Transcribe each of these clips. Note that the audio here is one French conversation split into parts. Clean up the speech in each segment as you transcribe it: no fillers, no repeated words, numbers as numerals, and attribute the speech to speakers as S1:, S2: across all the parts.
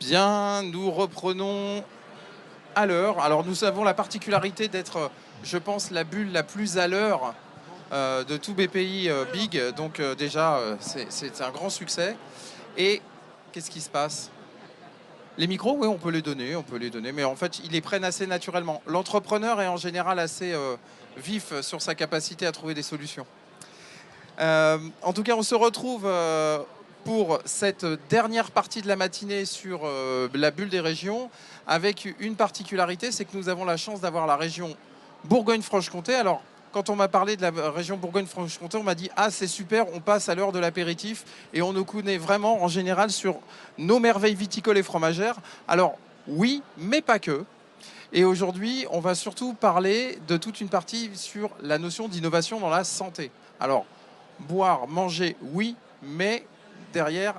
S1: Bien, nous reprenons à l'heure. Alors nous avons la particularité d'être, je pense, la bulle la plus à l'heure de tout BPI Big. Donc déjà, c'est un grand succès. Et qu'est-ce qui se passe? Les micros, oui, on peut les donner, mais en fait, ils les prennent assez naturellement. L'entrepreneur est en général assez vif sur sa capacité à trouver des solutions. En tout cas, on se retrouve pour cette dernière partie de la matinée sur la bulle des régions, avec une particularité, c'est que nous avons la chance d'avoir la région Bourgogne-Franche-Comté. Alors, quand on m'a parlé de la région Bourgogne-Franche-Comté, on m'a dit « Ah, c'est super, on passe à l'heure de l'apéritif et on nous connaît vraiment en général sur nos merveilles viticoles et fromagères. » Alors, oui, mais pas que. Et aujourd'hui, on va surtout parler de toute une partie sur la notion d'innovation dans la santé. Alors, boire, manger, oui, mais derrière,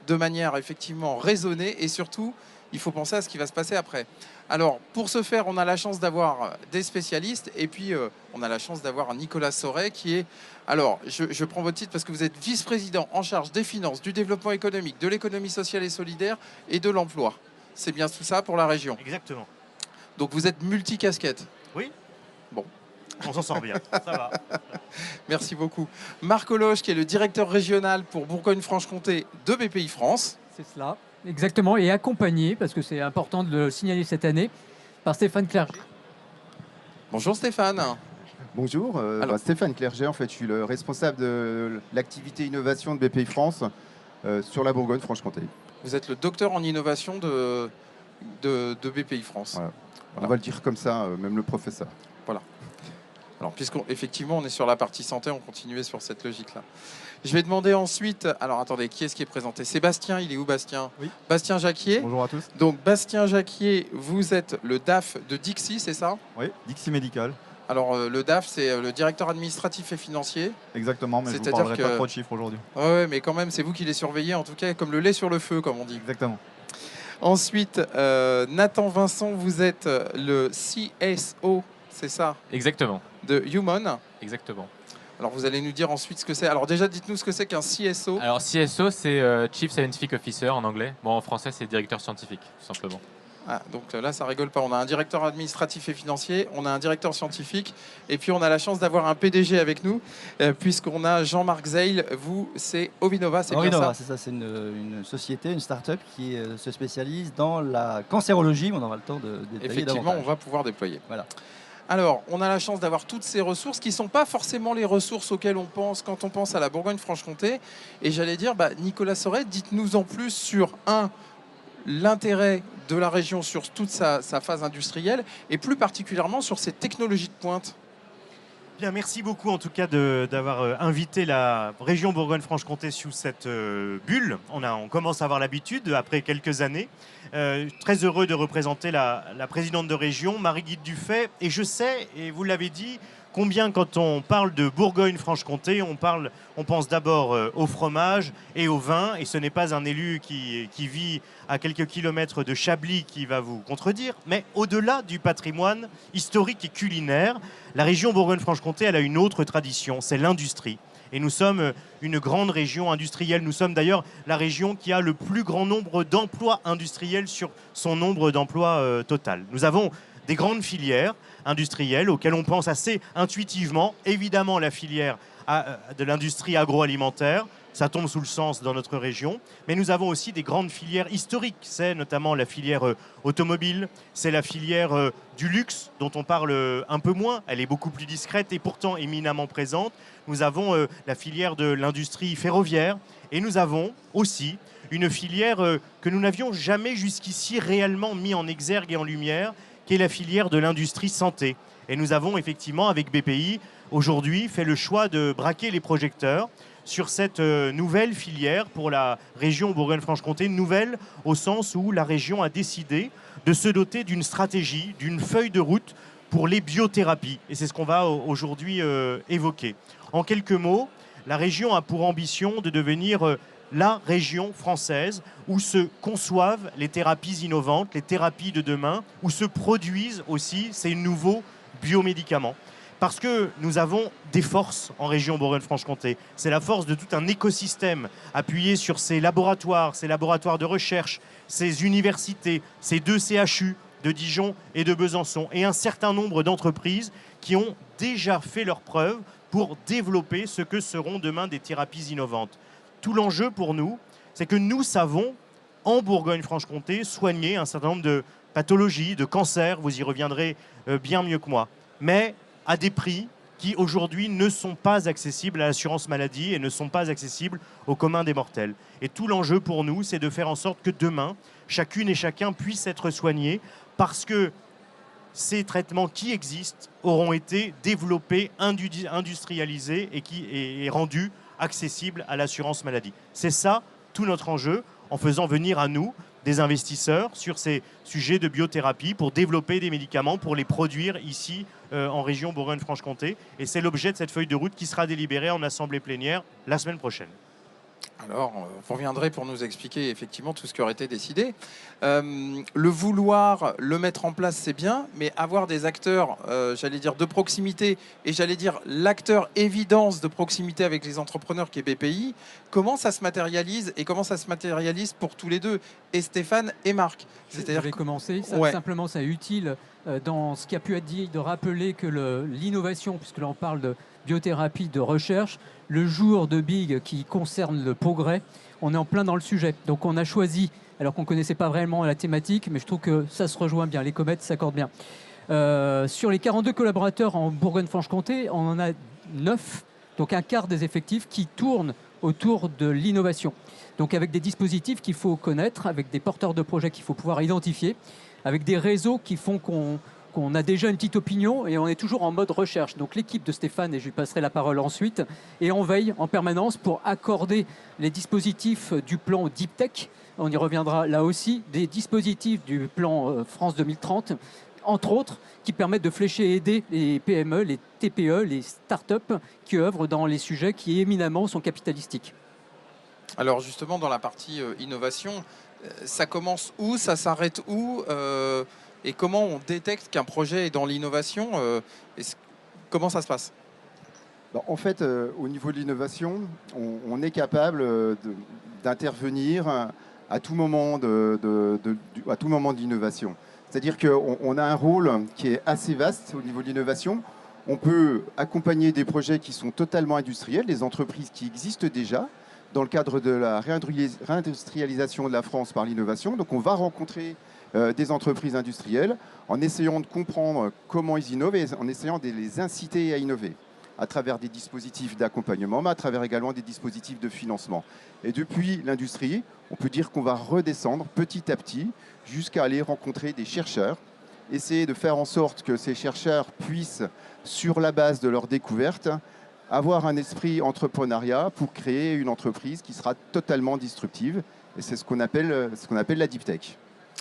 S1: de manière effectivement raisonnée et surtout, il faut penser à ce qui va se passer après. Alors, pour ce faire, on a la chance d'avoir des spécialistes et puis on a la chance d'avoir Nicolas Sauret qui est... Alors, je prends votre titre parce que vous êtes vice-président en charge des finances, du développement économique, de l'économie sociale et solidaire et de l'emploi. C'est bien tout ça pour la région.
S2: Exactement.
S1: Donc, vous êtes multicasquette.
S2: Oui.
S1: Bon.
S2: On s'en sort bien, ça va.
S1: Merci beaucoup. Marc Ologe, qui est le directeur régional pour Bourgogne-Franche-Comté de BPI France.
S3: C'est cela, exactement, et accompagné, parce que c'est important de le signaler cette année, par Stéphane Clerget.
S1: Bonjour Stéphane.
S4: Bonjour, Stéphane Clerget, en fait, je suis le responsable de l'activité innovation de BPI France sur la Bourgogne-Franche-Comté.
S1: Vous êtes le docteur en innovation de BPI France.
S4: Voilà.
S1: Voilà.
S4: On va le dire comme ça, même le professeur.
S1: Voilà. Alors, puisqu'effectivement, on est sur la partie santé, on continuait sur cette logique-là. Je vais demander ensuite... Alors, attendez, qui est-ce qui est présenté? C'est Bastien, il est où Bastien?
S5: Oui.
S1: Bastien Jacquier.
S5: Bonjour à tous.
S1: Donc, Bastien Jacquier, vous êtes le DAF de Dixi, c'est ça?
S5: Oui, Dixi Médical.
S1: Alors, le DAF, c'est le directeur administratif et financier.
S5: Exactement, mais je ne vous
S1: C'est-à-dire
S5: parlerai pas trop de chiffres aujourd'hui.
S1: Ouais, mais quand même, c'est vous qui les surveillez, en tout cas, comme le lait sur le feu, comme on dit.
S5: Exactement.
S1: Ensuite, Nathan Vincent, vous êtes le CSO, c'est ça?
S6: Exactement.
S1: De Human.
S6: Exactement.
S1: Alors, vous allez nous dire ensuite ce que c'est. Alors, déjà, dites-nous ce que c'est qu'un CSO.
S6: Alors, CSO, c'est Chief Scientific Officer en anglais. Bon, en français, c'est directeur scientifique, tout simplement.
S1: Ah, donc là, ça rigole pas. On a un directeur administratif et financier, on a un directeur scientifique, et puis on a la chance d'avoir un PDG avec nous, puisqu'on a Jean-Marc Zeil. Vous, c'est Ovinova, c'est bien ça?
S7: C'est ça, c'est une société, une start-up qui se spécialise dans la cancérologie. On aura le temps de détailler
S1: Effectivement,
S7: davantage.
S1: on va pouvoir déployer.
S7: Voilà.
S1: Alors, on a la chance d'avoir toutes ces ressources qui ne sont pas forcément les ressources auxquelles on pense quand on pense à la Bourgogne-Franche-Comté. Et j'allais dire, Nicolas Sauret, dites-nous en plus sur l'intérêt de la région sur toute sa phase industrielle et plus particulièrement sur ses technologies de pointe.
S2: Bien, merci beaucoup en tout cas d'avoir invité la région Bourgogne-Franche-Comté sous cette bulle. On commence à avoir l'habitude après quelques années. Très heureux de représenter la présidente de région, Marie-Guide Dufay. Et je sais, et vous l'avez dit, combien quand on parle de Bourgogne-Franche-Comté, on pense d'abord au fromage et au vin. Et ce n'est pas un élu qui vit à quelques kilomètres de Chablis qui va vous contredire. Mais au-delà du patrimoine historique et culinaire, la région Bourgogne-Franche-Comté, elle a une autre tradition, c'est l'industrie. Et nous sommes une grande région industrielle. Nous sommes d'ailleurs la région qui a le plus grand nombre d'emplois industriels sur son nombre d'emplois total. Nous avons des grandes filières industrielles auxquelles on pense assez intuitivement. Évidemment, la filière de l'industrie agroalimentaire, ça tombe sous le sens dans notre région. Mais nous avons aussi des grandes filières historiques. C'est notamment la filière automobile, c'est la filière du luxe, dont on parle un peu moins. Elle est beaucoup plus discrète et pourtant éminemment présente. Nous avons la filière de l'industrie ferroviaire. Et nous avons aussi une filière que nous n'avions jamais jusqu'ici réellement mis en exergue et en lumière, qui est la filière de l'industrie santé. Et nous avons effectivement, avec BPI, aujourd'hui, fait le choix de braquer les projecteurs sur cette nouvelle filière pour la région Bourgogne-Franche-Comté, nouvelle au sens où la région a décidé de se doter d'une stratégie, d'une feuille de route pour les biothérapies. Et c'est ce qu'on va aujourd'hui évoquer. En quelques mots, la région a pour ambition de devenir la région française où se conçoivent les thérapies innovantes, les thérapies de demain, où se produisent aussi ces nouveaux biomédicaments. Parce que nous avons des forces en région Bourgogne-Franche-Comté. C'est la force de tout un écosystème appuyé sur ces laboratoires de recherche, ces universités, ces 2 CHU de Dijon et de Besançon, et un certain nombre d'entreprises qui ont déjà fait leurs preuves pour développer ce que seront demain des thérapies innovantes. Tout l'enjeu pour nous, c'est que nous savons, en Bourgogne-Franche-Comté, soigner un certain nombre de pathologies, de cancers, vous y reviendrez bien mieux que moi, mais à des prix qui aujourd'hui ne sont pas accessibles à l'assurance maladie et ne sont pas accessibles au commun des mortels. Et tout l'enjeu pour nous, c'est de faire en sorte que demain, chacune et chacun puisse être soigné parce que ces traitements qui existent auront été développés, industrialisés et rendus accessibles à l'assurance maladie. C'est ça tout notre enjeu en faisant venir à nous des investisseurs sur ces sujets de biothérapie pour développer des médicaments, pour les produire ici en région Bourgogne-Franche-Comté. Et c'est l'objet de cette feuille de route qui sera délibérée en assemblée plénière la semaine prochaine.
S1: Alors, vous reviendrez pour nous expliquer effectivement tout ce qui aurait été décidé. Le vouloir le mettre en place, c'est bien, mais avoir des acteurs, j'allais dire, de proximité, et j'allais dire l'acteur évidence de proximité avec les entrepreneurs qui est BPI, comment ça se matérialise et comment ça se matérialise pour tous les deux, et Stéphane et Marc.
S3: Je vais commencer. Simplement, c'est utile dans ce qui a pu être dit de rappeler que l'innovation, puisque là on parle de biothérapie, de recherche, le jour de Big qui concerne le progrès, on est en plein dans le sujet. Donc on a choisi, alors qu'on ne connaissait pas vraiment la thématique, mais je trouve que ça se rejoint bien, les comètes s'accordent bien. Sur les 42 collaborateurs en Bourgogne-Franche-Comté, on en a 9, donc un quart des effectifs qui tournent autour de l'innovation. Donc avec des dispositifs qu'il faut connaître, avec des porteurs de projets qu'il faut pouvoir identifier, avec des réseaux qui font qu'on a déjà une petite opinion et on est toujours en mode recherche. Donc l'équipe de Stéphane, et je lui passerai la parole ensuite, et on veille en permanence pour accorder les dispositifs du plan Deep Tech, on y reviendra là aussi, des dispositifs du plan France 2030, entre autres, qui permettent de flécher et aider les PME, les TPE, les start-up qui œuvrent dans les sujets qui éminemment sont capitalistiques.
S1: Alors justement, dans la partie innovation, ça commence où, ça s'arrête où et comment on détecte qu'un projet est dans l'innovation comment ça se passe?
S4: En fait, au niveau de l'innovation, on est capable d'intervenir à tout moment de l'innovation. C'est-à-dire qu'on a un rôle qui est assez vaste au niveau de l'innovation. On peut accompagner des projets qui sont totalement industriels, des entreprises qui existent déjà, dans le cadre de la réindustrialisation de la France par l'innovation. Donc on va rencontrer des entreprises industrielles en essayant de comprendre comment ils innovent et en essayant de les inciter à innover à travers des dispositifs d'accompagnement, mais à travers également des dispositifs de financement. Et depuis l'industrie, on peut dire qu'on va redescendre petit à petit jusqu'à aller rencontrer des chercheurs, essayer de faire en sorte que ces chercheurs puissent, sur la base de leurs découvertes, avoir un esprit entrepreneuriat pour créer une entreprise qui sera totalement disruptive. Et c'est ce qu'on appelle la Deep Tech.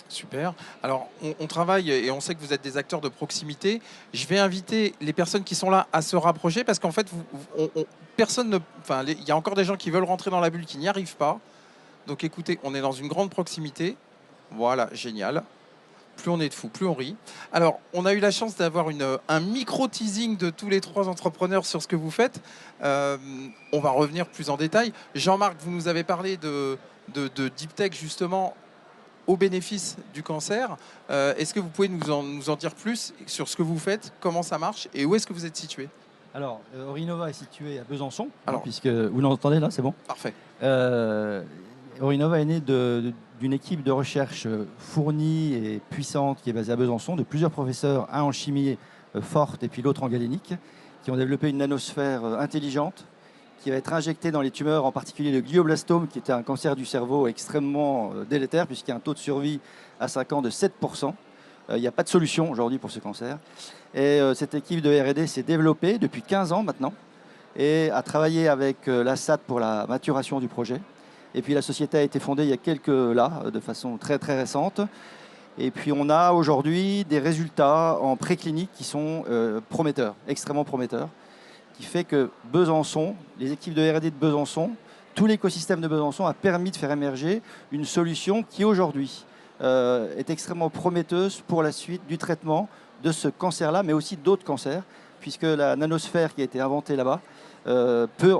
S1: Super. Alors, on travaille et on sait que vous êtes des acteurs de proximité. Je vais inviter les personnes qui sont là à se rapprocher parce qu'en fait, personne ne... Enfin, il y a encore des gens qui veulent rentrer dans la bulle qui n'y arrivent pas. Donc, écoutez, on est dans une grande proximité. Voilà, génial. Plus on est de fous, plus on rit. Alors, on a eu la chance d'avoir un micro-teasing de tous les 3 entrepreneurs sur ce que vous faites. On va revenir plus en détail. Jean-Marc, vous nous avez parlé de Deep Tech, justement, au bénéfice du cancer. Est-ce que vous pouvez nous en dire plus sur ce que vous faites, comment ça marche et où est-ce que vous êtes situé?
S7: Alors, Orinova est situé à Besançon, puisque vous l'entendez là, c'est bon?
S1: Parfait.
S7: Orinova est né d'une équipe de recherche fournie et puissante qui est basée à Besançon, de plusieurs professeurs, un en chimie forte et puis l'autre en galénique, qui ont développé une nanosphère intelligente qui va être injectée dans les tumeurs, en particulier le glioblastome, qui était un cancer du cerveau extrêmement délétère, puisqu'il y a un taux de survie à 5 ans de 7%. Il n'y a pas de solution aujourd'hui pour ce cancer. Et cette équipe de R&D s'est développée depuis 15 ans maintenant et a travaillé avec l'ASAT pour la maturation du projet. Et puis la société a été fondée il y a de façon très très récente. Et puis on a aujourd'hui des résultats en préclinique qui sont prometteurs, extrêmement prometteurs, qui fait que Besançon, les équipes de R&D de Besançon, tout l'écosystème de Besançon a permis de faire émerger une solution qui aujourd'hui est extrêmement prometteuse pour la suite du traitement de ce cancer-là, mais aussi d'autres cancers, puisque la nanosphère qui a été inventée là-bas peut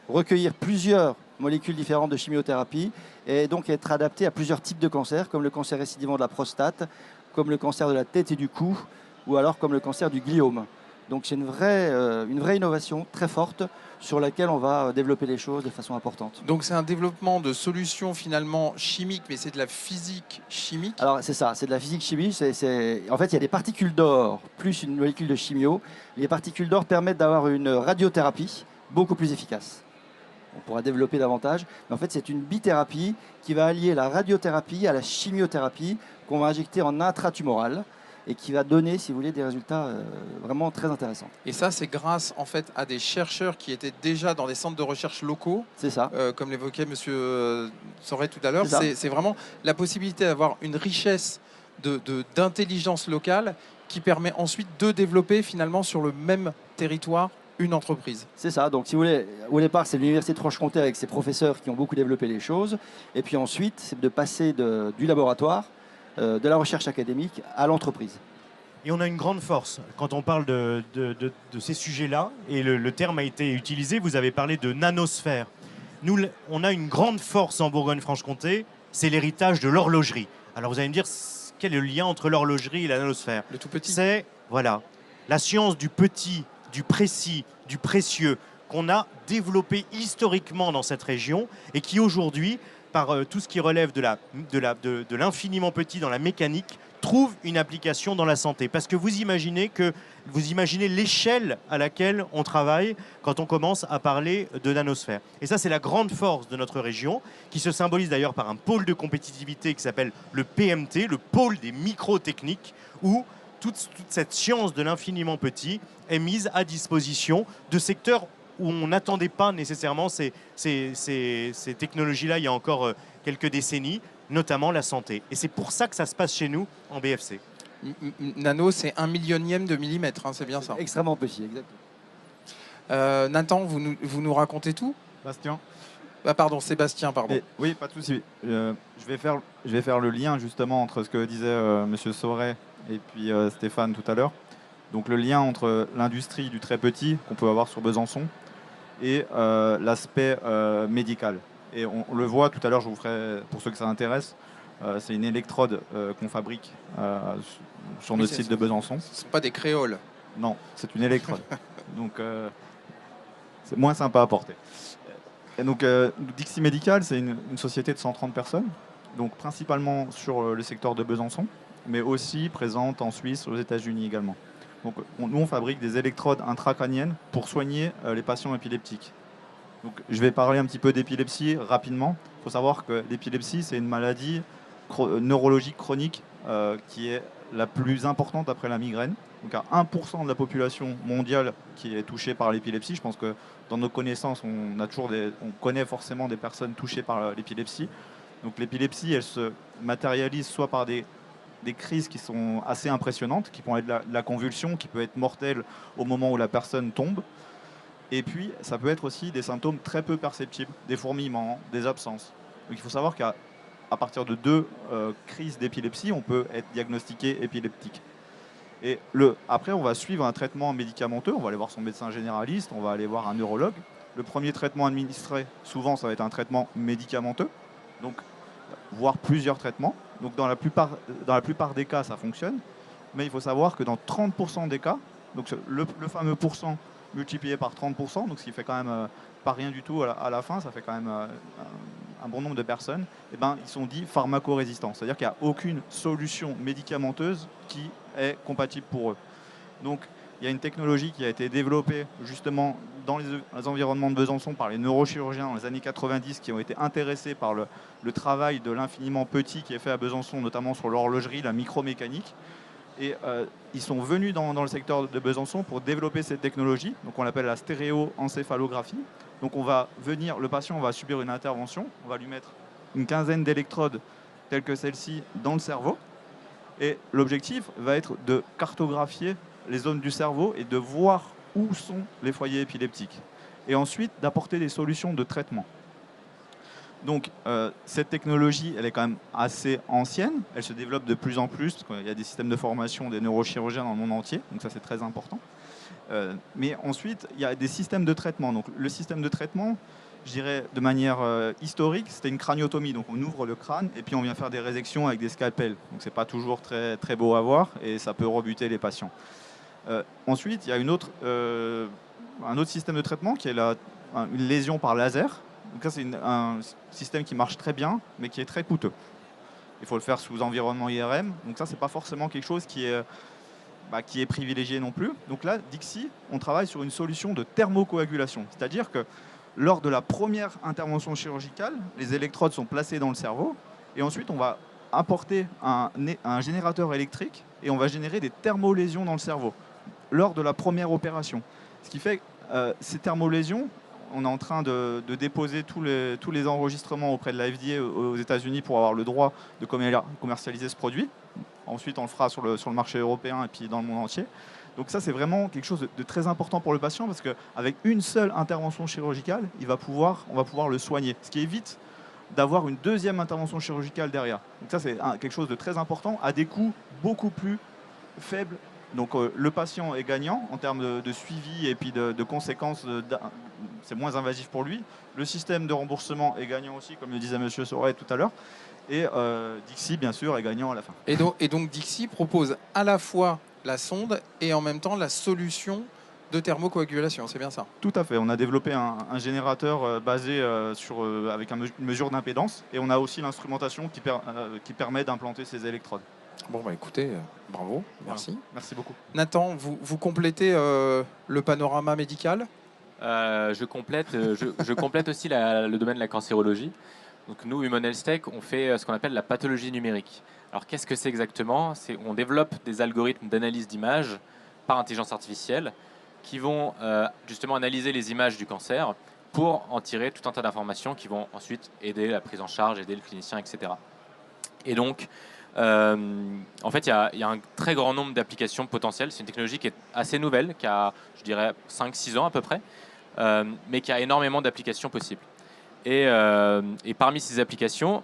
S7: recueillir plusieurs molécules différentes de chimiothérapie et donc être adaptée à plusieurs types de cancers, comme le cancer récidivant de la prostate, comme le cancer de la tête et du cou, ou alors comme le cancer du gliome. Donc c'est une vraie innovation très forte sur laquelle on va développer les choses de façon importante.
S1: Donc c'est un développement de solutions finalement chimiques, mais c'est de la physique chimique.
S7: Alors c'est ça, c'est de la physique chimie. En fait, il y a des particules d'or plus une molécule de chimio. Les particules d'or permettent d'avoir une radiothérapie beaucoup plus efficace. On pourra développer davantage. Mais en fait, c'est une bithérapie qui va allier la radiothérapie à la chimiothérapie qu'on va injecter en intratumoral et qui va donner, si vous voulez, des résultats vraiment très intéressants.
S1: Et ça, c'est grâce en fait à des chercheurs qui étaient déjà dans des centres de recherche locaux.
S7: C'est ça.
S1: Comme l'évoquait Monsieur Soret tout à l'heure.
S7: C'est ça.
S1: C'est vraiment la possibilité d'avoir une richesse d'intelligence locale qui permet ensuite de développer finalement sur le même territoire une entreprise.
S7: C'est ça. Donc, si vous voulez, au départ, c'est l'Université de Franche-Comté avec ses professeurs qui ont beaucoup développé les choses. Et puis ensuite, c'est de passer du laboratoire, de la recherche académique à l'entreprise.
S2: Et on a une grande force quand on parle de ces sujets-là, et le terme a été utilisé, vous avez parlé de nanosphère. Nous, on a une grande force en Bourgogne-Franche-Comté, c'est l'héritage de l'horlogerie. Alors vous allez me dire, quel est le lien entre l'horlogerie et la nanosphère?
S1: Le tout petit.
S2: C'est, voilà, la science du petit, du précis, du précieux, qu'on a développé historiquement dans cette région, et qui aujourd'hui, par tout ce qui relève de l'infiniment petit dans la mécanique, trouve une application dans la santé. Parce que vous imaginez l'échelle à laquelle on travaille quand on commence à parler de nanosphère. Et ça, c'est la grande force de notre région, qui se symbolise d'ailleurs par un pôle de compétitivité qui s'appelle le PMT, le pôle des microtechniques, où toute cette science de l'infiniment petit est mise à disposition de secteurs où on n'attendait pas nécessairement ces technologies-là il y a encore quelques décennies, notamment la santé. Et c'est pour ça que ça se passe chez nous en BFC.
S1: Nano, c'est 1/1000e de millimètre, hein, c'est bien ça.
S7: Extrêmement petit, exactement.
S1: Nathan, vous nous racontez tout?
S5: Bastien.
S1: Pardon, Sébastien, pardon.
S5: Oui, pas de souci. Je vais faire le lien justement entre ce que disait Monsieur Soret et puis Stéphane tout à l'heure. Donc le lien entre l'industrie du très petit qu'on peut avoir sur Besançon et l'aspect médical. Et on le voit tout à l'heure, je vous ferai, pour ceux que ça intéresse, c'est une électrode qu'on fabrique sur notre site de Besançon.
S1: Ce ne sont pas des créoles.
S5: Non, c'est une électrode. Donc c'est moins sympa à porter. Et donc Dixi Medical, c'est une société de 130 personnes, donc principalement sur le secteur de Besançon, mais aussi présente en Suisse, aux États-Unis également. Donc, nous, on fabrique des électrodes intracrâniennes pour soigner les patients épileptiques. Donc, je vais parler un petit peu d'épilepsie rapidement. Il faut savoir que l'épilepsie, c'est une maladie neurologique chronique qui est la plus importante après la migraine. Donc, à 1% de la population mondiale qui est touchée par l'épilepsie. Je pense que dans nos connaissances, on connaît forcément des personnes touchées par l'épilepsie. Donc, l'épilepsie, elle se matérialise soit par des crises qui sont assez impressionnantes, qui vont être la convulsion, qui peut être mortelle au moment où la personne tombe. Et puis, ça peut être aussi des symptômes très peu perceptibles, des fourmillements, des absences. Donc il faut savoir qu'à partir de 2 crises d'épilepsie, on peut être diagnostiqué épileptique. Et après, on va suivre un traitement médicamenteux, on va aller voir son médecin généraliste, on va aller voir un neurologue. Le premier traitement administré, souvent, ça va être un traitement médicamenteux, donc voire plusieurs traitements. Donc dans la plupart des cas, ça fonctionne. Mais il faut savoir que dans 30% des cas, donc le fameux pourcent multiplié par 30%, donc ce qui fait quand même pas rien du tout à la fin, ça fait quand même un bon nombre de personnes, et ben, ils sont dits pharmacorésistants. C'est-à-dire qu'il n'y a aucune solution médicamenteuse qui est compatible pour eux. Donc il y a une technologie qui a été développée justement dans les environnements de Besançon par les neurochirurgiens dans les années 90 qui ont été intéressés par le travail de l'infiniment petit qui est fait à Besançon, notamment sur l'horlogerie, la micromécanique. Et ils sont venus dans le secteur de Besançon pour développer cette technologie. Donc on l'appelle la stéréoencéphalographie. Donc le patient va subir une intervention, on va lui mettre une quinzaine d'électrodes telles que celle-ci dans le cerveau. Et l'objectif va être de cartographier les zones du cerveau et de voir où sont les foyers épileptiques. Et ensuite d'apporter des solutions de traitement. Donc cette technologie, elle est quand même assez ancienne, elle se développe de plus en plus, il y a des systèmes de formation des neurochirurgiens dans le monde entier, donc ça c'est très important. Mais ensuite, il y a des systèmes de traitement. Donc, le système de traitement, je dirais de manière historique, c'était une craniotomie. Donc, on ouvre le crâne et puis on vient faire des résections avec des scalpels. Donc, c'est pas toujours très, très beau à voir et ça peut rebuter les patients. Ensuite, il y a un autre système de traitement qui est une lésion par laser. Donc, ça, c'est un système qui marche très bien, mais qui est très coûteux. Il faut le faire sous environnement IRM. Donc, ça, c'est pas forcément quelque chose qui est privilégié non plus. Donc là, Dixi, on travaille sur une solution de thermocoagulation. C'est-à-dire que lors de la première intervention chirurgicale, les électrodes sont placées dans le cerveau et ensuite on va apporter un générateur électrique et on va générer des thermolésions dans le cerveau lors de la première opération. Ce qui fait que ces thermolésions, on est en train de déposer tous les enregistrements auprès de la FDA aux États-Unis pour avoir le droit de commercialiser ce produit. Ensuite, on le fera sur le marché européen et puis dans le monde entier. Donc ça, c'est vraiment quelque chose de très important pour le patient parce qu'avec une seule intervention chirurgicale, on va pouvoir le soigner. Ce qui évite d'avoir une deuxième intervention chirurgicale derrière. Donc ça, c'est quelque chose de très important à des coûts beaucoup plus faibles. Donc le patient est gagnant en termes de suivi et puis de conséquences. C'est moins invasif pour lui. Le système de remboursement est gagnant aussi, comme le disait M. Sauret tout à l'heure. Et Dixi, bien sûr, est gagnant à la fin.
S1: Et donc Dixi propose à la fois la sonde et en même temps la solution de thermocoagulation, c'est bien ça?
S5: Tout à fait. On a développé un générateur basé avec une mesure d'impédance et on a aussi l'instrumentation qui permet d'implanter ces électrodes.
S1: Bon, bah écoutez, bravo, merci.
S5: Voilà. Merci beaucoup.
S1: Nathan, vous complétez le panorama médical?
S6: Je complète aussi le domaine de la cancérologie. Donc nous, Human Health Tech, on fait ce qu'on appelle la pathologie numérique. Alors qu'est-ce que c'est exactement? On développe des algorithmes d'analyse d'images par intelligence artificielle qui vont justement analyser les images du cancer pour en tirer tout un tas d'informations qui vont ensuite aider la prise en charge, aider le clinicien, etc. Et donc, en fait, il y a un très grand nombre d'applications potentielles. C'est une technologie qui est assez nouvelle, qui a, je dirais, 5-6 ans à peu près, mais qui a énormément d'applications possibles. Et parmi ces applications,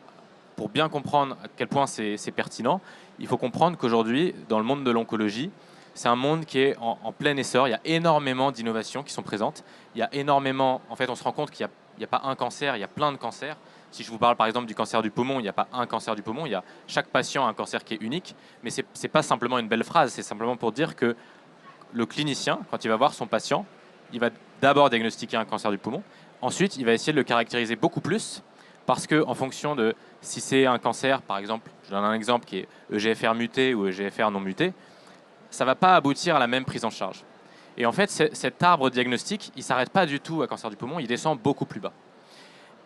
S6: pour bien comprendre à quel point c'est pertinent, il faut comprendre qu'aujourd'hui, dans le monde de l'oncologie, c'est un monde qui est en plein essor. Il y a énormément d'innovations qui sont présentes. Il y a énormément... En fait, on se rend compte qu'il n'y a pas un cancer, il y a plein de cancers. Si je vous parle par exemple du cancer du poumon, il n'y a pas un cancer du poumon. Chaque patient a un cancer qui est unique. Mais ce n'est pas simplement une belle phrase. C'est simplement pour dire que le clinicien, quand il va voir son patient, il va d'abord diagnostiquer un cancer du poumon. Ensuite, il va essayer de le caractériser beaucoup plus parce qu'en fonction de si c'est un cancer, par exemple, je donne un exemple qui est EGFR muté ou EGFR non muté, ça ne va pas aboutir à la même prise en charge. Et en fait, cet arbre diagnostique, il ne s'arrête pas du tout à cancer du poumon, il descend beaucoup plus bas.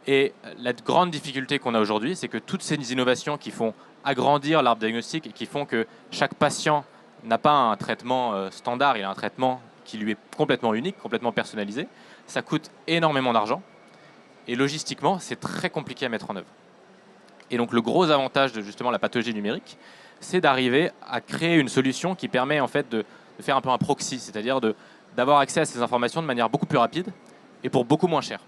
S6: Et la grande difficulté qu'on a aujourd'hui, c'est que toutes ces innovations qui font agrandir l'arbre diagnostique et qui font que chaque patient n'a pas un traitement standard, il a un traitement qui lui est complètement unique, complètement personnalisé, ça coûte énormément d'argent et logistiquement, c'est très compliqué à mettre en œuvre. Et donc le gros avantage de justement la pathologie numérique, c'est d'arriver à créer une solution qui permet en fait de faire un peu un proxy, c'est-à-dire d'avoir accès à ces informations de manière beaucoup plus rapide et pour beaucoup moins cher.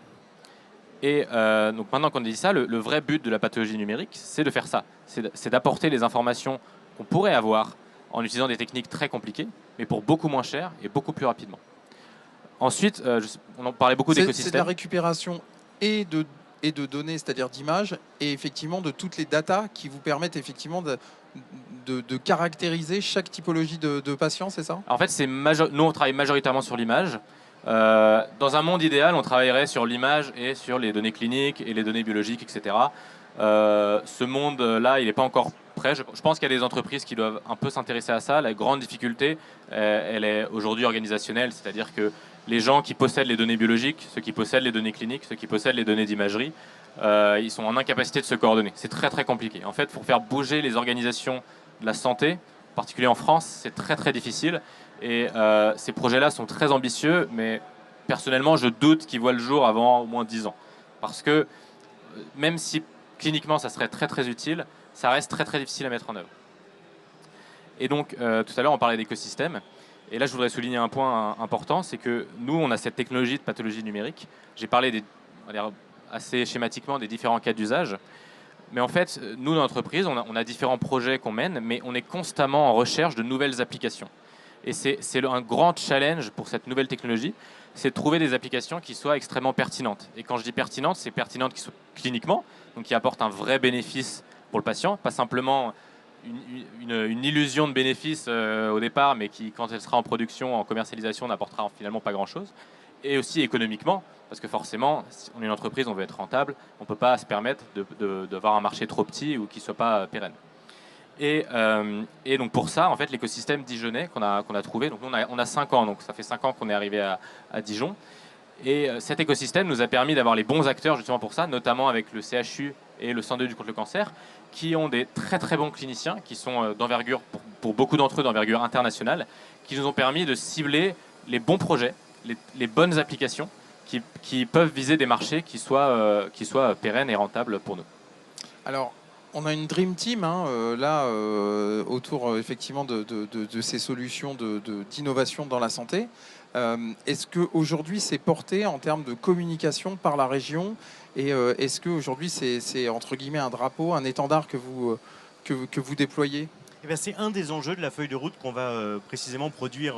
S6: Et donc maintenant qu'on a dit ça, le vrai but de la pathologie numérique, c'est de faire ça. C'est d'apporter les informations qu'on pourrait avoir en utilisant des techniques très compliquées, mais pour beaucoup moins cher et beaucoup plus rapidement. Ensuite, on en parlait beaucoup d'écosystèmes.
S1: C'est de la récupération et de données, c'est-à-dire d'images, et effectivement de toutes les datas qui vous permettent effectivement de caractériser chaque typologie de patient, c'est ça?
S6: En fait, nous, on travaille majoritairement sur l'image. Dans un monde idéal, on travaillerait sur l'image et sur les données cliniques et les données biologiques, etc. Ce monde-là, il n'est pas encore prêt. Je pense qu'il y a des entreprises qui doivent un peu s'intéresser à ça. La grande difficulté, elle est aujourd'hui organisationnelle, c'est-à-dire que les gens qui possèdent les données biologiques, ceux qui possèdent les données cliniques, ceux qui possèdent les données d'imagerie, ils sont en incapacité de se coordonner. C'est très très compliqué. En fait, pour faire bouger les organisations de la santé, en particulier en France, c'est très très difficile. Et ces projets-là sont très ambitieux, mais personnellement, je doute qu'ils voient le jour avant au moins 10 ans. Parce que même si cliniquement, ça serait très très utile, ça reste très très difficile à mettre en œuvre. Et donc, tout à l'heure, on parlait d'écosystème. Et là, je voudrais souligner un point important, c'est que nous, on a cette technologie de pathologie numérique. J'ai parlé assez schématiquement des différents cas d'usage. Mais en fait, nous, dans l'entreprise, on a différents projets qu'on mène, mais on est constamment en recherche de nouvelles applications. Et c'est un grand challenge pour cette nouvelle technologie, c'est de trouver des applications qui soient extrêmement pertinentes. Et quand je dis pertinentes, c'est pertinentes qui soient cliniquement, donc qui apportent un vrai bénéfice pour le patient, pas simplement une illusion de bénéfice au départ, mais qui, quand elle sera en production, en commercialisation, n'apportera finalement pas grand-chose. Et aussi économiquement, parce que forcément, si on est une entreprise, on veut être rentable, on ne peut pas se permettre d'avoir un marché trop petit ou qui ne soit pas pérenne. Et donc pour ça, en fait, l'écosystème dijonnais qu'on a trouvé, donc on a 5 ans, donc ça fait 5 ans qu'on est arrivé à Dijon. Et cet écosystème nous a permis d'avoir les bons acteurs justement pour ça, notamment avec le CHU et le Centre de lutte contre le cancer, qui ont des très très bons cliniciens, qui sont d'envergure, pour beaucoup d'entre eux d'envergure internationale, qui nous ont permis de cibler les bons projets, les bonnes applications, qui peuvent viser des marchés qui soient pérennes et rentables pour nous.
S1: Alors, on a une Dream Team autour effectivement de ces solutions d'innovation dans la santé. Est-ce qu'aujourd'hui c'est porté en termes de communication par la région et est-ce qu'aujourd'hui c'est entre guillemets un drapeau, un étendard que vous déployez?
S2: Eh bien, c'est un des enjeux de la feuille de route qu'on va précisément produire,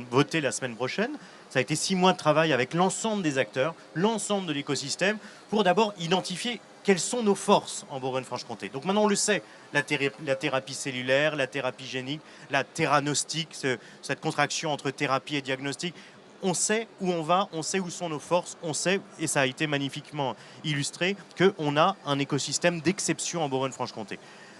S2: voter la semaine prochaine. Ça a été 6 mois de travail avec l'ensemble des acteurs, l'ensemble de l'écosystème, pour d'abord identifier quelles sont nos forces en Bourgogne-Franche-Comté. Donc maintenant on le sait, la thérapie cellulaire, la thérapie génique, la théranostique, cette contraction entre thérapie et diagnostic. On sait où on va, on sait où sont nos forces, on sait, et ça a été magnifiquement illustré, qu'on a un écosystème d'exception en Bourgogne-Franche-Comté.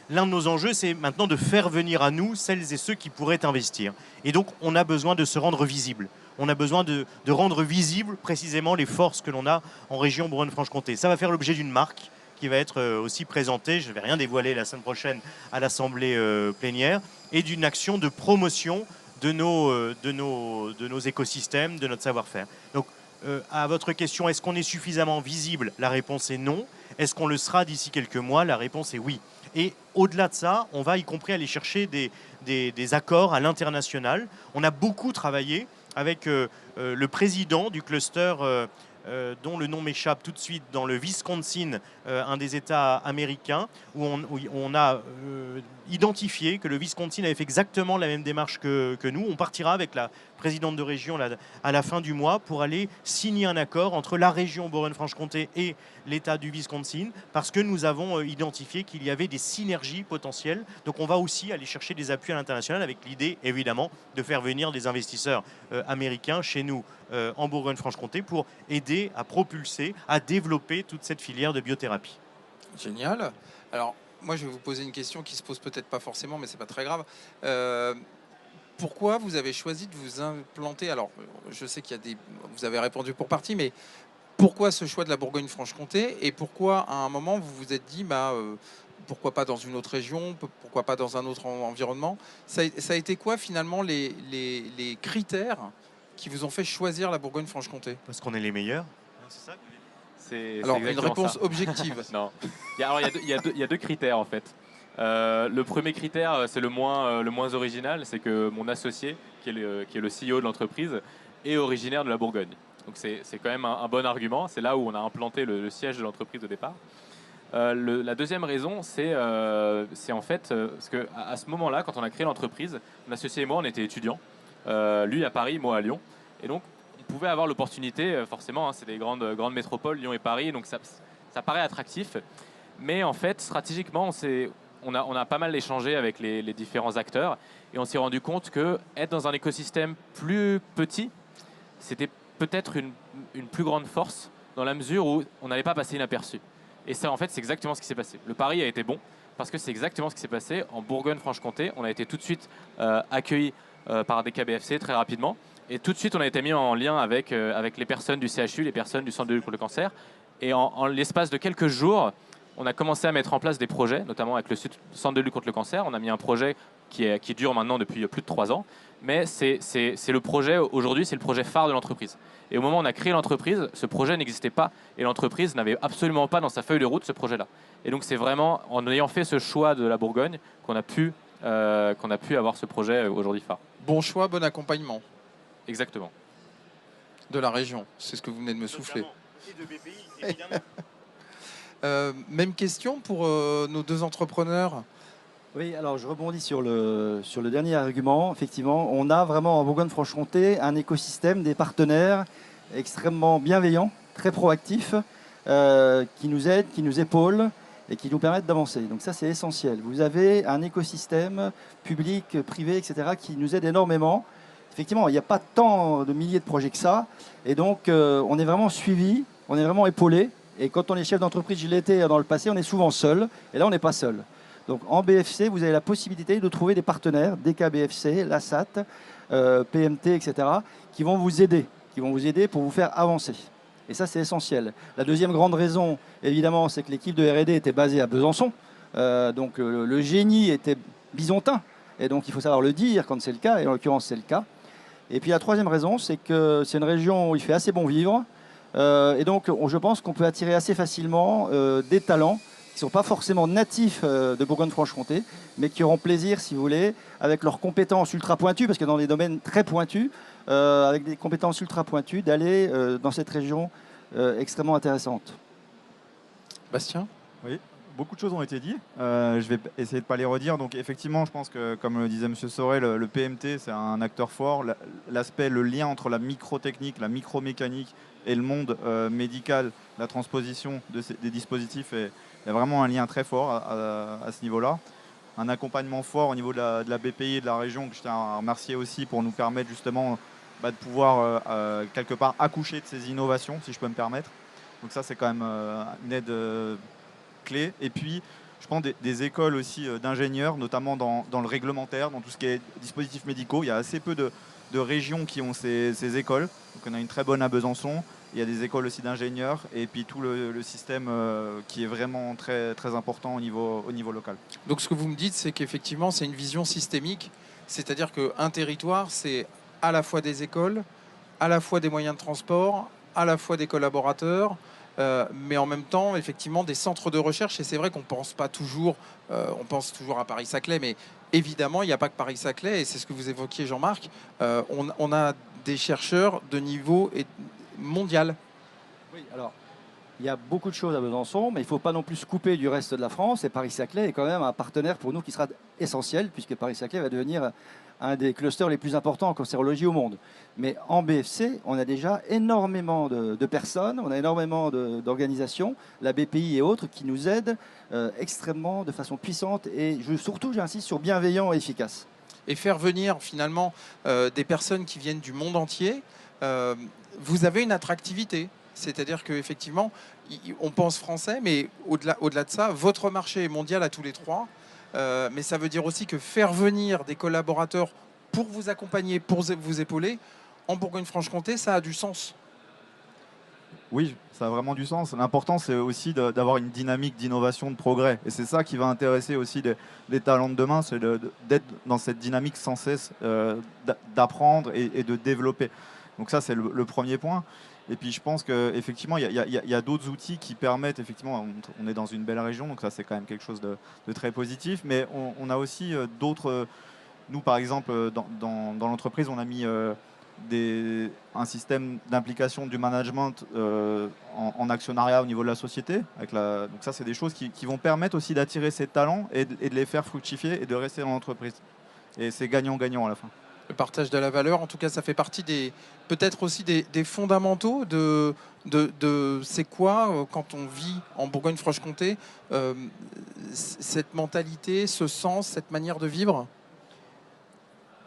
S2: L'un de nos enjeux, c'est maintenant de faire venir à nous celles et ceux qui pourraient investir. Et donc, on a besoin de se rendre visible. On a besoin de rendre visibles précisément les forces que l'on a en région Bourgogne-Franche-Comté. Ça va faire l'objet d'une marque qui va être aussi présentée, je ne vais rien dévoiler la semaine prochaine à l'Assemblée plénière, et d'une action de promotion de nos écosystèmes, de notre savoir-faire. Donc, à votre question, est-ce qu'on est suffisamment visible? La réponse est non. Est-ce qu'on le sera d'ici quelques mois? La réponse est oui. Et au-delà de ça, on va y compris aller chercher des accords à l'international. On a beaucoup travaillé avec le président du cluster, dont le nom m'échappe tout de suite, dans le Wisconsin, un des États américains, où on a identifié que le Wisconsin avait fait exactement la même démarche que nous. On partira avec la présidente de région à la fin du mois pour aller signer un accord entre la région Bourgogne-Franche-Comté et l'État du Wisconsin, parce que nous avons identifié qu'il y avait des synergies potentielles. Donc on va aussi aller chercher des appuis à l'international avec l'idée, évidemment, de faire venir des investisseurs américains chez nous en Bourgogne-Franche-Comté pour aider à propulser, à développer toute cette filière de biothérapie.
S1: Génial. Alors, moi, je vais vous poser une question qui se pose peut-être pas forcément, mais c'est pas très grave. Pourquoi vous avez choisi de vous implanter? Alors, je sais vous avez répondu pour partie, mais pourquoi ce choix de la Bourgogne-Franche-Comté et pourquoi, à un moment, vous vous êtes dit, pourquoi pas dans une autre région, pourquoi pas dans un autre environnement? Ça a été quoi, finalement, les critères qui vous ont fait choisir la Bourgogne-Franche-Comté?
S2: Parce qu'on est les meilleurs. C'est ça?
S1: Alors, une réponse objective.
S6: Non. Il y a deux critères, en fait. Le premier critère, c'est le moins original, c'est que mon associé, qui est le CEO de l'entreprise, est originaire de la Bourgogne. Donc c'est quand même un bon argument. C'est là où on a implanté le siège de l'entreprise au départ. La deuxième raison, c'est en fait parce qu'à ce moment-là, quand on a créé l'entreprise, mon associé et moi, on était étudiants. Lui à Paris, moi à Lyon. Et donc, on pouvait avoir l'opportunité, forcément, hein, c'est des grandes métropoles, Lyon et Paris, donc ça paraît attractif. Mais en fait, stratégiquement, on a pas mal échangé avec les différents acteurs et on s'est rendu compte que être dans un écosystème plus petit, c'était peut-être une plus grande force dans la mesure où on n'allait pas passer inaperçu. Et ça, en fait, c'est exactement ce qui s'est passé. Le pari a été bon parce que c'est exactement ce qui s'est passé. En Bourgogne-Franche-Comté, on a été tout de suite accueillis par des KBFC très rapidement. Et tout de suite, on a été mis en lien avec les personnes du CHU, les personnes du Centre de lutte contre le cancer. Et en l'espace de quelques jours, on a commencé à mettre en place des projets, notamment avec le Centre de lutte contre le cancer. On a mis un projet qui dure maintenant depuis plus de 3 ans. Mais c'est le projet, aujourd'hui, c'est le projet phare de l'entreprise. Et au moment où on a créé l'entreprise, ce projet n'existait pas. Et l'entreprise n'avait absolument pas dans sa feuille de route ce projet-là. Et donc c'est vraiment en ayant fait ce choix de la Bourgogne qu'on a pu avoir ce projet aujourd'hui phare.
S1: Bon choix, bon accompagnement.
S6: Exactement.
S1: De la région, c'est ce que vous venez de me souffler.
S2: Et de BPI, évidemment.
S1: Même question pour nos deux entrepreneurs.
S7: Oui, alors je rebondis sur le dernier argument. Effectivement, on a vraiment en Bourgogne-Franche-Comté un écosystème des partenaires extrêmement bienveillants, très proactifs, qui nous aident, qui nous épaulent et qui nous permettent d'avancer. Donc ça, c'est essentiel. Vous avez un écosystème public, privé, etc., qui nous aide énormément. Effectivement, il n'y a pas tant de milliers de projets que ça. Et donc, on est vraiment suivi, on est vraiment épaulé. Et quand on est chef d'entreprise, je l'ai été dans le passé, on est souvent seul. Et là, on n'est pas seul. Donc en BFC, vous avez la possibilité de trouver des partenaires, DKBFC, l'ASAT, PMT, etc., qui vont vous aider pour vous faire avancer. Et ça, c'est essentiel. La deuxième grande raison, évidemment, c'est que l'équipe de R&D était basée à Besançon. Donc le génie était bisontin. Et donc il faut savoir le dire quand c'est le cas, et en l'occurrence, c'est le cas. Et puis la troisième raison, c'est que c'est une région où il fait assez bon vivre. Et donc je pense qu'on peut attirer assez facilement des talents qui ne sont pas forcément natifs de Bourgogne-Franche-Comté, mais qui auront plaisir, si vous voulez, avec leurs compétences ultra pointues, parce que dans des domaines très pointus, avec des compétences ultra pointues, d'aller dans cette région extrêmement intéressante.
S1: Bastien ?
S5: Oui, beaucoup de choses ont été dites. Je vais essayer de ne pas les redire. Donc effectivement, je pense que, comme le disait M. Sorel, le PMT, c'est un acteur fort. L'aspect, le lien entre la microtechnique, la micromécanique et le monde médical, la transposition des dispositifs il y a vraiment un lien très fort à ce niveau-là. Un accompagnement fort au niveau de la BPI et de la région, que je tiens à remercier aussi pour nous permettre justement de pouvoir quelque part accoucher de ces innovations, si je peux me permettre. Donc ça, c'est quand même une aide clé. Et puis, je pense des écoles aussi d'ingénieurs, notamment dans le réglementaire, dans tout ce qui est dispositifs médicaux. Il y a assez peu de régions qui ont ces écoles. Donc on a une très bonne à Besançon. Il y a des écoles aussi d'ingénieurs et puis tout le système qui est vraiment très, très important au niveau local.
S1: Donc ce que vous me dites, c'est qu'effectivement, c'est une vision systémique. C'est-à-dire qu'un territoire, c'est à la fois des écoles, à la fois des moyens de transport, à la fois des collaborateurs, mais en même temps, effectivement, des centres de recherche. Et c'est vrai qu'on pense pas toujours, on pense toujours à Paris-Saclay, mais évidemment, il n'y a pas que Paris-Saclay, et c'est ce que vous évoquiez, Jean-Marc. On a des chercheurs de niveau mondial.
S7: Oui, alors, il y a beaucoup de choses à Besançon, mais il ne faut pas non plus se couper du reste de la France. Et Paris-Saclay est quand même un partenaire pour nous qui sera essentiel, puisque Paris-Saclay va devenir un des clusters les plus importants en cancérologie au monde. Mais en BFC, on a déjà énormément de personnes, on a énormément d'organisations, la BPI et autres, qui nous aident extrêmement, de façon puissante. Et surtout, j'insiste sur bienveillant et efficace.
S1: Et faire venir finalement des personnes qui viennent du monde entier, vous avez une attractivité. C'est-à-dire qu'effectivement, on pense français, mais au-delà de ça, votre marché est mondial à tous les trois. Mais ça veut dire aussi que faire venir des collaborateurs pour vous accompagner, pour vous épauler, en Bourgogne-Franche-Comté, ça a du sens.
S5: Oui, ça a vraiment du sens. L'important, c'est aussi d'avoir une dynamique d'innovation, de progrès. Et c'est ça qui va intéresser aussi les talents de demain, c'est d'être dans cette dynamique sans cesse, d'apprendre et de développer. Donc ça, c'est le premier point. Et puis je pense qu'effectivement, il y a d'autres outils qui permettent, effectivement, on est dans une belle région, donc ça c'est quand même quelque chose de très positif, mais on a aussi d'autres, nous par exemple, dans l'entreprise, on a mis un système d'implication du management en actionnariat au niveau de la société. Donc ça, c'est des choses qui vont permettre aussi d'attirer ces talents et de les faire fructifier et de rester dans l'entreprise. Et c'est gagnant-gagnant à la fin.
S1: Le partage de la valeur, en tout cas, ça fait partie peut-être aussi des fondamentaux de c'est quoi, quand on vit en Bourgogne-Franche-Comté, cette mentalité, ce sens, cette manière de vivre.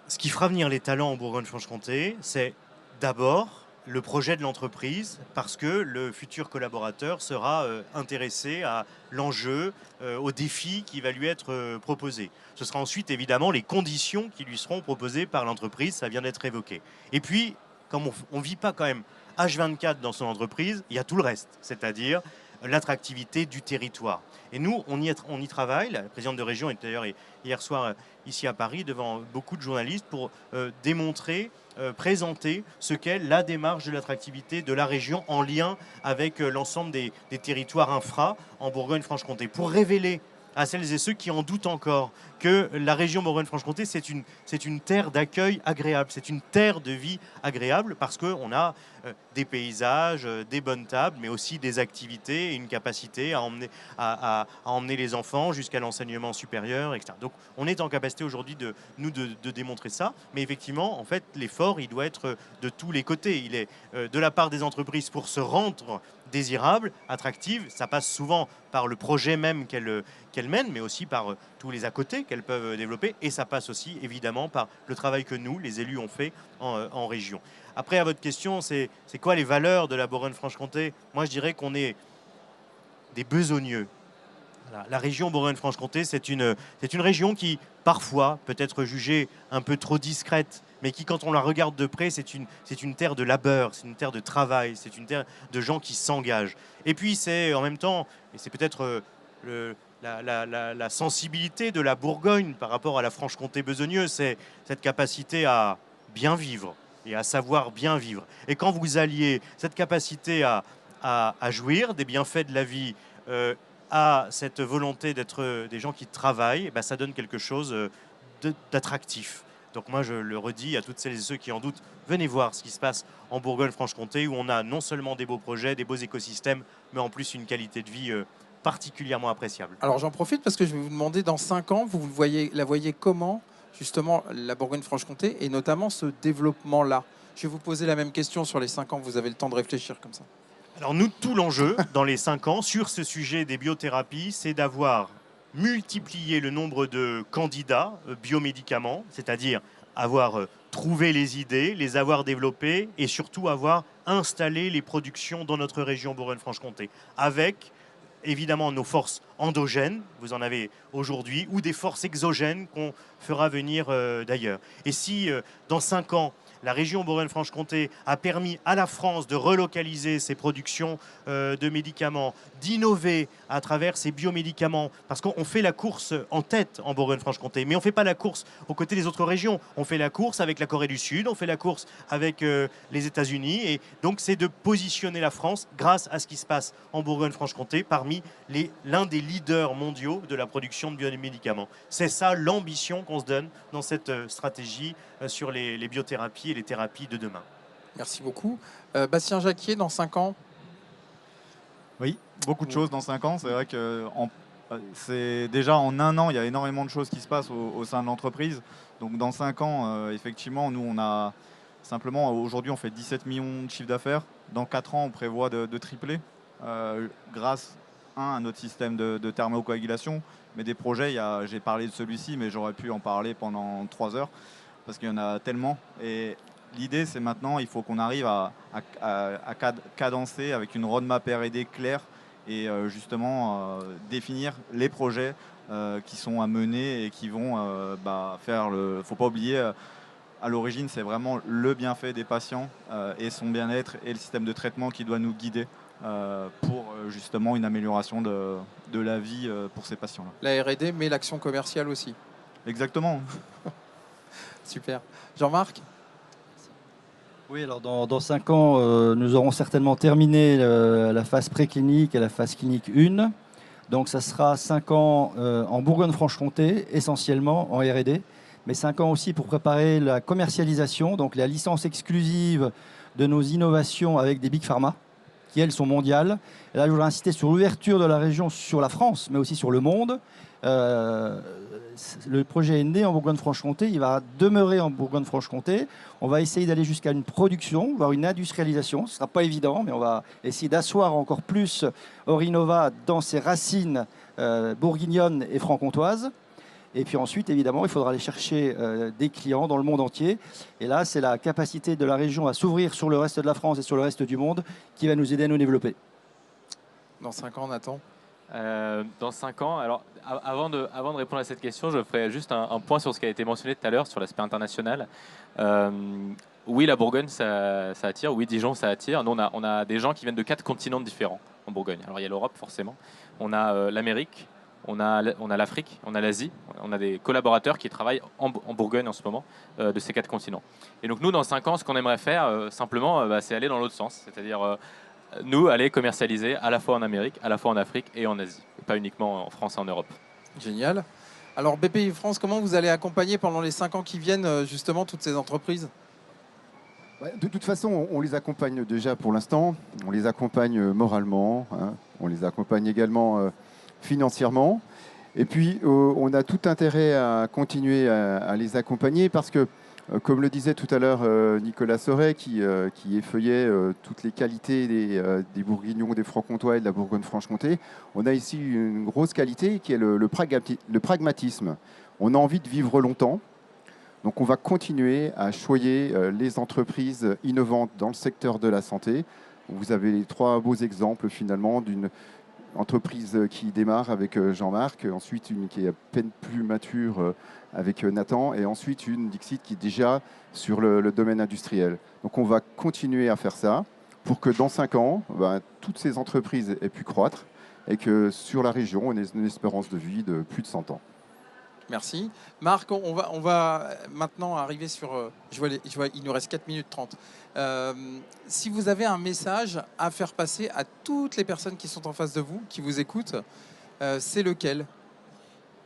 S2: Ce qui fera venir les talents en Bourgogne-Franche-Comté, c'est d'abord le projet de l'entreprise, parce que le futur collaborateur sera intéressé à l'enjeu, au défi qui va lui être proposé. Ce sera ensuite évidemment les conditions qui lui seront proposées par l'entreprise, ça vient d'être évoqué. Et puis, comme on ne vit pas quand même H24 dans son entreprise, il y a tout le reste, c'est-à-dire l'attractivité du territoire. Et nous, on y travaille. La présidente de région est d'ailleurs hier soir ici à Paris devant beaucoup de journalistes pour démontrer, présenter ce qu'est la démarche de l'attractivité de la région en lien avec l'ensemble des territoires infra en Bourgogne-Franche-Comté. Pour révéler à celles et ceux qui en doutent encore, que la région Bourgogne-Franche-Comté, c'est une terre d'accueil agréable, c'est une terre de vie agréable, parce qu'on a des paysages, des bonnes tables, mais aussi des activités et une capacité à emmener les enfants jusqu'à l'enseignement supérieur, etc. Donc on est en capacité aujourd'hui de démontrer ça, mais effectivement, en fait, l'effort, il doit être de tous les côtés. Il est de la part des entreprises pour se rendre désirable, attractive. Ça passe souvent par le projet même qu'elles mènent, mais aussi par tous les à côté qu'elles peuvent développer. Et ça passe aussi, évidemment, par le travail que nous, les élus, ont fait en région. Après, à votre question, c'est quoi les valeurs de la Bourgogne-Franche-Comté? Moi, je dirais qu'on est des besogneux. Voilà. La région Bourgogne-Franche-Comté, c'est une région qui, parfois, peut être jugée un peu trop discrète, mais qui, quand on la regarde de près, c'est une terre de labeur, c'est une terre de travail, c'est une terre de gens qui s'engagent. Et puis, c'est en même temps, et c'est peut-être la sensibilité de la Bourgogne par rapport à la Franche-Comté besogneuse, c'est cette capacité à bien vivre et à savoir bien vivre. Et quand vous alliez cette capacité à jouir des bienfaits de la vie, à cette volonté d'être des gens qui travaillent, ben ça donne quelque chose d'attractif. Donc moi, je le redis à toutes celles et ceux qui en doutent, venez voir ce qui se passe en Bourgogne-Franche-Comté, où on a non seulement des beaux projets, des beaux écosystèmes, mais en plus une qualité de vie particulièrement appréciable.
S1: Alors j'en profite parce que je vais vous demander, dans 5 ans, vous la voyez comment, justement, la Bourgogne-Franche-Comté, et notamment ce développement-là? Je vais vous poser la même question sur les 5 ans, vous avez le temps de réfléchir comme ça.
S2: Alors nous, tout l'enjeu dans les 5 ans sur ce sujet des biothérapies, c'est d'avoir multiplié le nombre de candidats biomédicaments, c'est-à-dire avoir trouvé les idées, les avoir développées et surtout avoir installé les productions dans notre région Bourgogne-Franche-Comté, avec évidemment nos forces endogènes, vous en avez aujourd'hui, ou des forces exogènes qu'on fera venir d'ailleurs. Et si dans 5 ans, la région Bourgogne-Franche-Comté a permis à la France de relocaliser ses productions de médicaments, d'innover à travers ces biomédicaments, parce qu'on fait la course en tête en Bourgogne-Franche-Comté, mais on ne fait pas la course aux côtés des autres régions. On fait la course avec la Corée du Sud, on fait la course avec les États-Unis, et donc c'est de positionner la France, grâce à ce qui se passe en Bourgogne-Franche-Comté, parmi l'un des leaders mondiaux de la production de biomédicaments. C'est ça l'ambition qu'on se donne dans cette stratégie sur les biothérapies et les thérapies de demain.
S1: Merci beaucoup. Bastien Jacquier, dans 5 ans?
S5: Oui, beaucoup de choses dans 5 ans. C'est vrai que c'est déjà en 1 an, il y a énormément de choses qui se passent au sein de l'entreprise. Donc dans 5 ans, effectivement, nous, on a simplement, aujourd'hui, on fait 17 millions de chiffre d'affaires. Dans 4 ans, on prévoit de tripler grâce à notre système de thermocoagulation. Mais des projets, j'ai parlé de celui-ci, mais j'aurais pu en parler pendant 3 heures parce qu'il y en a tellement. Et l'idée, c'est maintenant, il faut qu'on arrive à cadencer avec une roadmap R&D claire et justement définir les projets qui sont à mener et qui vont faire le... Il ne faut pas oublier, à l'origine, c'est vraiment le bienfait des patients et son bien-être et le système de traitement qui doit nous guider pour justement une amélioration de la vie pour ces patients-là.
S1: La R&D, mais l'action commerciale aussi.
S5: Exactement.
S1: Super. Jean-Marc?
S7: Oui, alors dans 5 ans, nous aurons certainement terminé la phase préclinique et la phase clinique 1. Donc ça sera 5 ans en Bourgogne-Franche-Comté, essentiellement en R&D, mais 5 ans aussi pour préparer la commercialisation, donc la licence exclusive de nos innovations avec des Big Pharma, qui elles sont mondiales. Et là, je voudrais insister sur l'ouverture de la région sur la France, mais aussi sur le monde. Le projet est né en Bourgogne-Franche-Comté, il va demeurer en Bourgogne-Franche-Comté. On va essayer d'aller jusqu'à une production, voire une industrialisation. Ce ne sera pas évident, mais on va essayer d'asseoir encore plus Orinova dans ses racines bourguignonnes et franc-comtoises. Et puis ensuite, évidemment, il faudra aller chercher des clients dans le monde entier. Et là, c'est la capacité de la région à s'ouvrir sur le reste de la France et sur le reste du monde qui va nous aider à nous développer.
S1: Dans 5 ans, Nathan?
S6: Dans 5 ans, alors avant de répondre à cette question, je ferai juste un point sur ce qui a été mentionné tout à l'heure sur l'aspect international. Oui, la Bourgogne, ça attire. Oui, Dijon, ça attire. Nous, on a des gens qui viennent de 4 continents différents en Bourgogne. Alors, il y a l'Europe, forcément. On a l'Amérique, on a l'Afrique, on a l'Asie. On a des collaborateurs qui travaillent en Bourgogne en ce moment de ces 4 continents. Et donc, nous, dans 5 ans, ce qu'on aimerait faire, simplement, c'est aller dans l'autre sens. C'est-à-dire... nous, aller commercialiser à la fois en Amérique, à la fois en Afrique et en Asie, et pas uniquement en France et en Europe.
S1: Génial. Alors BPI France, comment vous allez accompagner pendant les 5 ans qui viennent justement toutes ces entreprises?
S4: De toute façon, on les accompagne déjà pour l'instant. On les accompagne moralement, hein. On les accompagne également financièrement. Et puis, on a tout intérêt à continuer à les accompagner parce que, comme le disait tout à l'heure Nicolas Soret, qui effeuillait toutes les qualités des Bourguignons, des Francs-Comtois et de la Bourgogne-Franche-Comté, on a ici une grosse qualité qui est le pragmatisme. On a envie de vivre longtemps. Donc on va continuer à choyer les entreprises innovantes dans le secteur de la santé. Vous avez les 3 beaux exemples finalement d'une entreprise qui démarre avec Jean-Marc, ensuite une qui est à peine plus mature avec Nathan, et ensuite une Dixit qui est déjà sur le domaine industriel. Donc on va continuer à faire ça pour que dans 5 ans, toutes ces entreprises aient pu croître et que sur la région, on ait une espérance de vie de plus de 100 ans.
S1: Merci. Marc, on va maintenant arriver sur... je vois, il nous reste 4 minutes 30. Si vous avez un message à faire passer à toutes les personnes qui sont en face de vous, qui vous écoutent, c'est lequel?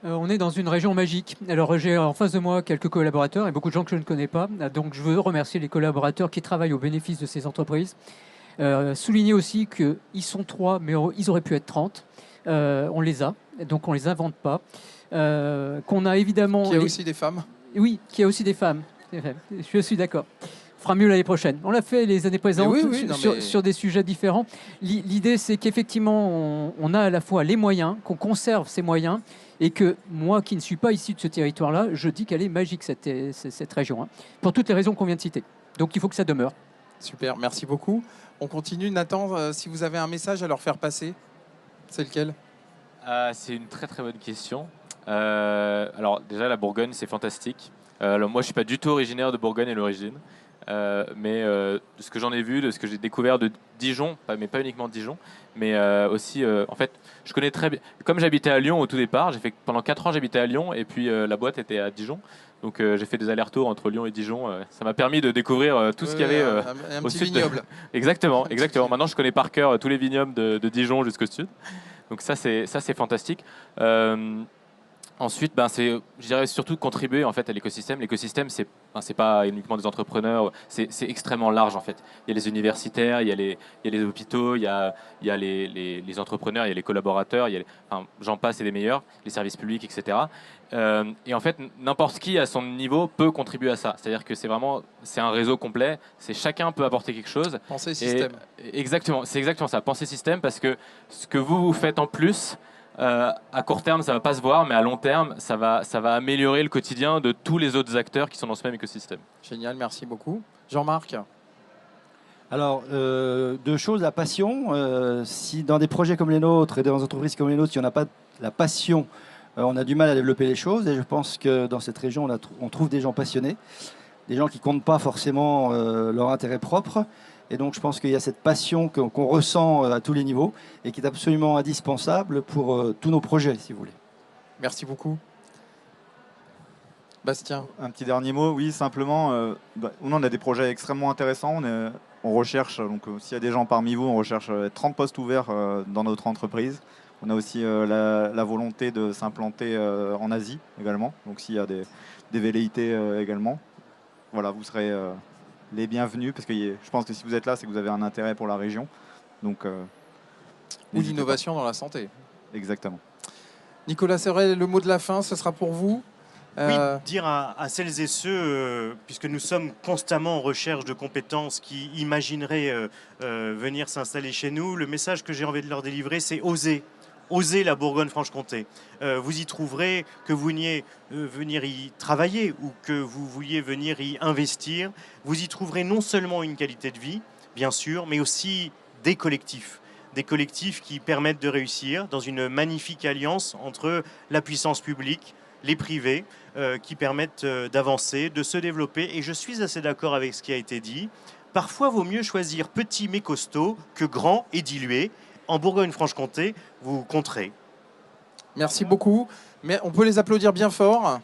S3: On est dans une région magique. Alors j'ai en face de moi quelques collaborateurs et beaucoup de gens que je ne connais pas. Donc je veux remercier les collaborateurs qui travaillent au bénéfice de ces entreprises. Souligner aussi qu'ils sont 3, mais ils auraient pu être 30. On les a, donc on ne les invente pas. Qu'on a évidemment...
S1: Qu'il y a aussi des femmes.
S3: Oui, qu'il y a aussi des femmes. Je suis d'accord. On fera mieux l'année prochaine. On l'a fait les années présentes sur des sujets différents. L'idée, c'est qu'effectivement, on a à la fois les moyens, qu'on conserve ces moyens, et que moi, qui ne suis pas issu de ce territoire-là, je dis qu'elle est magique, cette région, hein, pour toutes les raisons qu'on vient de citer. Donc, il faut que ça demeure.
S1: Super, merci beaucoup. On continue. Nathan, si vous avez un message à leur faire passer, c'est lequel?
S6: C'est une très très bonne question. Alors déjà, la Bourgogne, c'est fantastique. Alors, moi, je ne suis pas du tout originaire de Bourgogne à l'origine. Mais de ce que j'en ai vu, de ce que j'ai découvert de Dijon, mais pas uniquement de Dijon, mais aussi, en fait, je connais très bien. Comme j'habitais à Lyon au tout départ, pendant 4 ans, j'habitais à Lyon, et puis la boîte était à Dijon. Donc j'ai fait des allers-retours entre Lyon et Dijon. Ça m'a permis de découvrir tout ce qu'il y avait
S1: un
S6: au
S1: petit
S6: sud.
S1: vignoble.
S6: Exactement. Maintenant, je connais par cœur tous les vignobles de Dijon jusqu'au sud. Donc ça, c'est fantastique. Ensuite, je dirais surtout contribuer en fait à l'écosystème. L'écosystème, c'est pas uniquement des entrepreneurs, c'est extrêmement large en fait. Il y a les universitaires, il y a les hôpitaux, il y a les entrepreneurs, il y a les collaborateurs, j'en passe et des meilleurs, les services publics, etc. Et en fait, n'importe qui à son niveau peut contribuer à ça. C'est-à-dire que c'est un réseau complet. Chacun peut apporter quelque chose.
S1: Penser système.
S6: Exactement, c'est exactement ça. Penser système, parce que ce que vous faites en plus. À court terme, ça ne va pas se voir, mais à long terme, ça va améliorer le quotidien de tous les autres acteurs qui sont dans ce même écosystème.
S1: Génial, merci beaucoup. Jean-Marc?
S7: Alors, 2 choses, la passion. Si dans des projets comme les nôtres et dans des entreprises comme les nôtres, si on n'a pas la passion, on a du mal à développer les choses. Et je pense que dans cette région, on trouve des gens passionnés, des gens qui ne comptent pas forcément leur intérêt propre. Et donc, je pense qu'il y a cette passion qu'on ressent à tous les niveaux et qui est absolument indispensable pour tous nos projets, si vous voulez.
S1: Merci beaucoup. Bastien?
S5: Un petit dernier mot, oui, simplement, on a des projets extrêmement intéressants. On recherche, donc s'il y a des gens parmi vous, on recherche 30 postes ouverts dans notre entreprise. On a aussi la volonté de s'implanter en Asie également, donc s'il y a des velléités également. Voilà, vous serez... les bienvenus, parce que je pense que si vous êtes là, c'est que vous avez un intérêt pour la région. Donc,
S1: ou l'innovation dans la santé.
S5: Exactement.
S1: Nicolas Soret, le mot de la fin, ce sera pour vous.
S2: Oui, dire à celles et ceux, puisque nous sommes constamment en recherche de compétences qui imagineraient venir s'installer chez nous, le message que j'ai envie de leur délivrer, c'est oser. Osez la Bourgogne-Franche-Comté. Vous y trouverez, que vous vouliez venir y travailler ou que vous vouliez venir y investir, vous y trouverez non seulement une qualité de vie, bien sûr, mais aussi des collectifs qui permettent de réussir dans une magnifique alliance entre la puissance publique, les privés, qui permettent d'avancer, de se développer. Et je suis assez d'accord avec ce qui a été dit. Parfois, vaut mieux choisir petit mais costaud que grand et dilué. En Bourgogne-Franche-Comté, vous compterez.
S1: Merci beaucoup. Mais on peut les applaudir bien fort.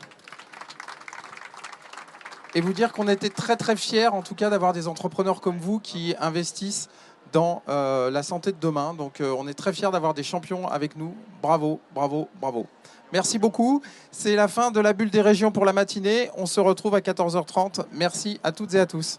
S1: Et vous dire qu'on était très très fiers, en tout cas, d'avoir des entrepreneurs comme vous qui investissent dans la santé de demain. Donc on est très fiers d'avoir des champions avec nous. Bravo, bravo, bravo. Merci beaucoup. C'est la fin de la bulle des régions pour la matinée. On se retrouve à 14h30. Merci à toutes et à tous.